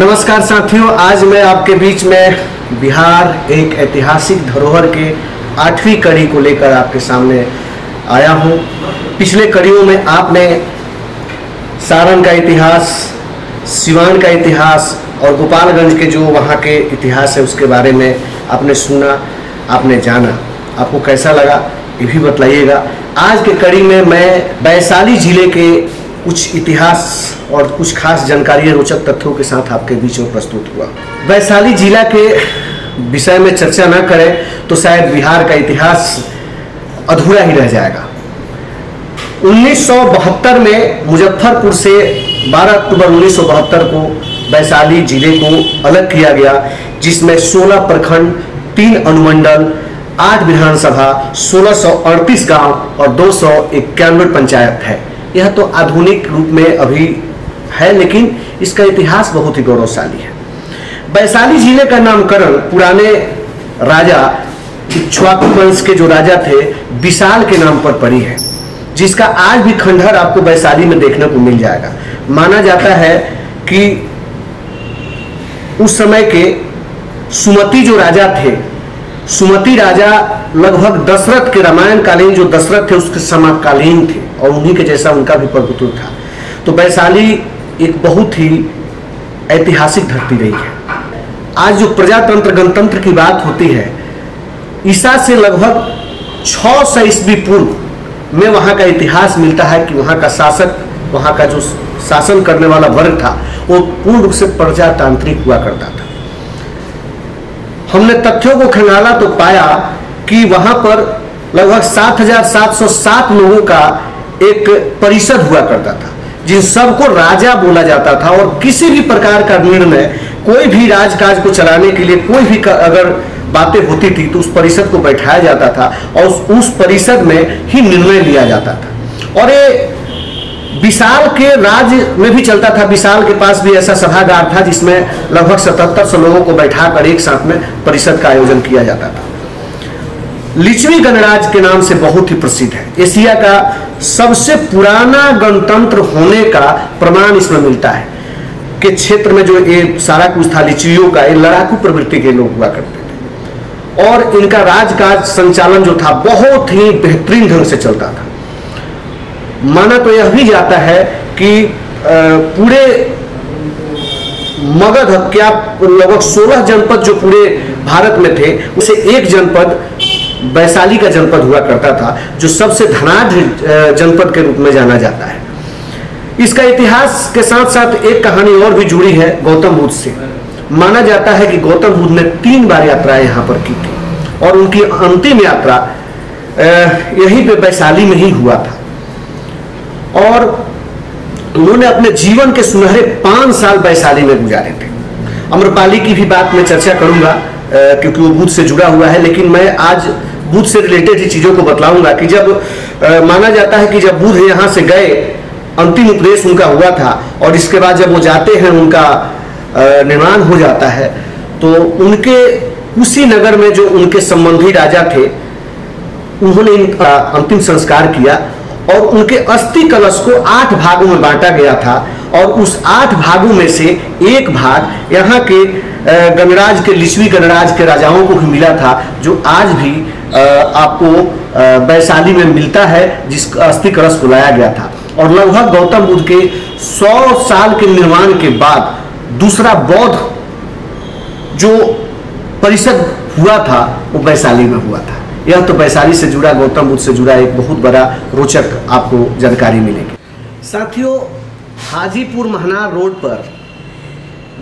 नमस्कार साथियों, आज मैं आपके बीच में बिहार एक ऐतिहासिक धरोहर के 8वीं कड़ी को लेकर आपके सामने आया हूं। पिछले कड़ियों में आपने सारण का इतिहास, सिवान का इतिहास और गोपालगंज के जो वहां के इतिहास है उसके बारे में आपने सुना, आपने जाना। आपको कैसा लगा ये भी बतलाइएगा। आज के कड़ी में मैं वैशाली जिले के कुछ इतिहास और कुछ खास जानकारी रोचक तथ्यों के साथ आपके बीच में प्रस्तुत हुआ। वैशाली जिला के विषय में चर्चा न करें तो शायद बिहार का इतिहास अधूरा ही रह जाएगा। 1972 में मुजफ्फरपुर से 12 अक्टूबर 1972 को वैशाली जिले को अलग किया गया, जिसमें 16 प्रखंड, 3 अनुमंडल, 8 विधानसभा, 1638 गांव और 291 पंचायत है। यह तो आधुनिक रूप में अभी है, लेकिन इसका इतिहास बहुत ही गौरवशाली है। वैशाली जिले का नामकरण पुराने राजा इक्ष्वाकु वंश के जो राजा थे विशाल के नाम पर पड़ी है, जिसका आज भी खंडहर आपको वैशाली में देखने को मिल जाएगा। माना जाता है कि उस समय के सुमति जो राजा थे, सुमति राजा लगभग दशरथ के रामायण कालीन जो दशरथ थे उसके समकालीन थे और उन्हीं के जैसा उनका भी प्रभुत्व था। तो वैशाली एक बहुत ही ऐतिहासिक धरती रही है। आज जो प्रजातंत्र गणतंत्र की बात होती है, ईसा से लगभग 600 ईस्वी पूर्व में वहां का इतिहास मिलता है कि वहां का शासक, वहां का जो शासन करने वाला वर्ग था वो पूर्ण रूप से प्रजातांत्रिक हुआ करता था। हमने तथ्यों को खंगाला तो पाया कि वहां पर लगभग 7,707 लोगों का एक परिषद हुआ करता था, जिन सबको राजा बोला जाता था। और किसी भी प्रकार का निर्णय, कोई भी राजकाज को चलाने के लिए कोई भी अगर बातें होती थी तो उस परिषद को बैठाया जाता था और उस परिषद में ही निर्णय लिया जाता था। और ये विशाल के राज्य में भी चलता था। विशाल के पास भी ऐसा सभागार था जिसमें लगभग 7700 लोगों को बैठाकर एक साथ में परिषद का आयोजन किया जाता था। लिच्छवी गणराज्य के नाम से बहुत ही प्रसिद्ध है। एशिया का सबसे पुराना गणतंत्र होने का प्रमाण इसमें मिलता है कि क्षेत्र में जो ये सारा कुछ था लिच्छवियों का, ये लड़ाकू प्रवृत्ति के लोग हुआ करते थे और इनका राजकाज संचालन जो था बहुत ही बेहतरीन ढंग से चलता था। माना तो यह भी जाता है कि पूरे मगध क्या लगभग 16 जनपद जो पूरे भारत में थे उसे एक जनपद वैशाली का जनपद हुआ करता था, जो सबसे धनाढ्य जनपद के रूप में जाना जाता है। इसका इतिहास के साथ साथ एक कहानी और भी जुड़ी है गौतम बुद्ध से। माना जाता है कि गौतम बुद्ध ने 3 बार यात्राएं यहाँ पर की थी और उनकी अंतिम यात्रा यहीं पे वैशाली में ही हुआ था। और उन्होंने अपने जीवन के सुनहरे 5 साल वैशाली में गुजारे थे। अम्रपाली की भी बात मैं चर्चा करूंगा क्योंकि वो बुद्ध से जुड़ा हुआ है, लेकिन मैं आज बुद्ध से रिलेटेड ही चीजों को बतलाऊंगा कि जब माना जाता है कि जब बुद्ध यहाँ से गए, अंतिम उपदेश उनका हुआ था और इसके बाद जब वो जाते हैं उनका निर्माण हो जाता है, तो उनके उसी नगर में जो उनके संबंधी राजा थे उन्होंने इनका अंतिम संस्कार किया और उनके अस्थि कलश को 8 भागों में बांटा गया था और उस 8 भागों में से एक भाग यहाँ के गणराज्य के, लिच्छवी गणराज्य के राजाओं को भी मिला था, जो आज भी आपको वैशाली में मिलता है, जिस अस्थि कलश को लाया गया था। और लगभग गौतम बुद्ध के 100 साल के निर्माण के बाद दूसरा बौद्ध जो परिषद हुआ था वो वैशाली में हुआ था। यह तो वैशाली से जुड़ा, गौतम बुद्ध से जुड़ा एक बहुत बड़ा रोचक आपको जानकारी मिलेगी। साथियों, हाजीपुर महनार रोड पर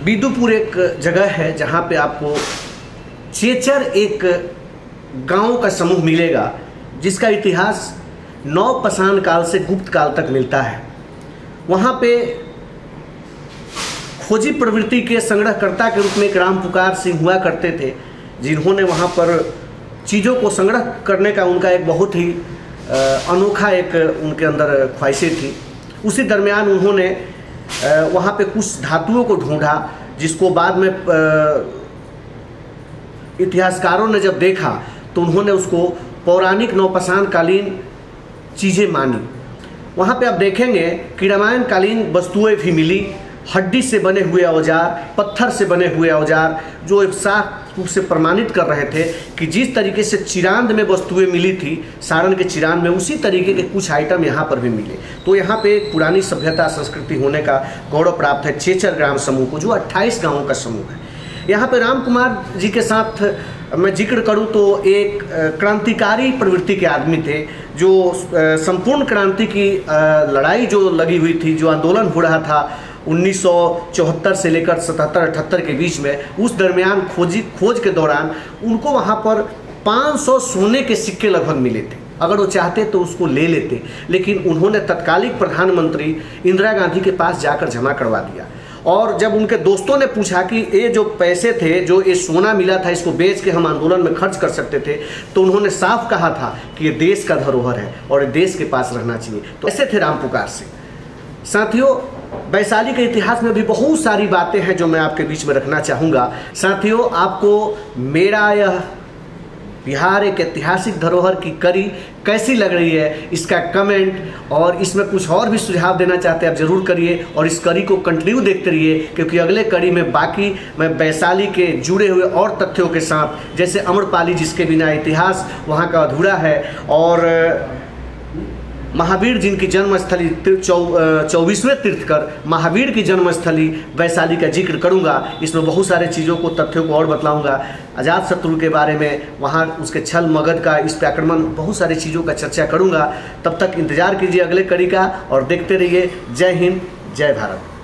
बिदुपुर एक जगह है जहां पे आपको चेचर एक गांव का समूह मिलेगा, जिसका इतिहास नवपाषाण काल से गुप्त काल तक मिलता है। वहां पे खोजी प्रवृत्ति के संग्रहकर्ता के रूप में एक राम पुकार सिंह हुआ करते थे, जिन्होंने वहां पर चीज़ों को संग्रह करने का उनका एक बहुत ही अनोखा एक उनके अंदर ख्वाहिशें थी। उसी दरमियान उन्होंने वहाँ पे कुछ धातुओं को ढूंढा, जिसको बाद में इतिहासकारों ने जब देखा तो उन्होंने उसको पौराणिक नवपाषाण कालीन चीज़ें मानी। वहाँ पे आप देखेंगे कि रामायण कालीन वस्तुएं भी मिली, हड्डी से बने हुए औजार, पत्थर से बने हुए औजार, जो एक साफ रूप से प्रमाणित कर रहे थे कि जिस तरीके से चिरांद में वस्तुएं मिली थी, सारण के चिरांद में, उसी तरीके के कुछ आइटम यहाँ पर भी मिले। तो यहाँ पे एक पुरानी सभ्यता संस्कृति होने का गौरव प्राप्त है चेचर ग्राम समूह को, जो 28 गाँवों का समूह है। यहाँ पे राम कुमार जी के साथ मैं जिक्र करूँ तो एक क्रांतिकारी प्रवृत्ति के आदमी थे, जो संपूर्ण क्रांति की लड़ाई जो लगी हुई थी, जो आंदोलन हो रहा था 1974 से लेकर 77-78 के बीच में, उस दरमियान खोज के दौरान उनको वहाँ पर 500 सोने के सिक्के लगभग मिले थे। अगर वो चाहते तो उसको ले लेते, लेकिन उन्होंने तत्कालीन प्रधानमंत्री इंदिरा गांधी के पास जाकर जमा करवा दिया। और जब उनके दोस्तों ने पूछा कि ये जो पैसे थे, जो ये सोना मिला था, इसको बेच के हम आंदोलन में खर्च कर सकते थे, तो उन्होंने साफ कहा था कि ये देश का धरोहर है और देश के पास रहना चाहिए। तो ऐसे थे राम पुकार सिंह। साथियों, वैशाली के इतिहास में भी बहुत सारी बातें हैं जो मैं आपके बीच में रखना चाहूँगा। साथियों, आपको मेरा यह बिहार एक ऐतिहासिक धरोहर की कड़ी कैसी लग रही है, इसका कमेंट, और इसमें कुछ और भी सुझाव देना चाहते हैं आप ज़रूर करिए। और इस कड़ी को कंटिन्यू देखते रहिए, क्योंकि अगले कड़ी में बाकी मैं वैशाली के जुड़े हुए और तथ्यों के साथ, जैसे अम्रपाली जिसके बिना इतिहास वहाँ का अधूरा है, और महावीर जिनकी जन्मस्थली 24वें तीर्थकर महावीर की जन्मस्थली वैशाली का जिक्र करूंगा। इसमें बहुत सारे चीज़ों को, तथ्यों को और बतलाऊंगा। अजातशत्रु के बारे में, वहाँ उसके छल मगध का, इस पे आक्रमण, बहुत सारी चीज़ों का चर्चा करूंगा। तब तक इंतजार कीजिए अगले कड़ी का और देखते रहिए। जय हिंद, जय भारत।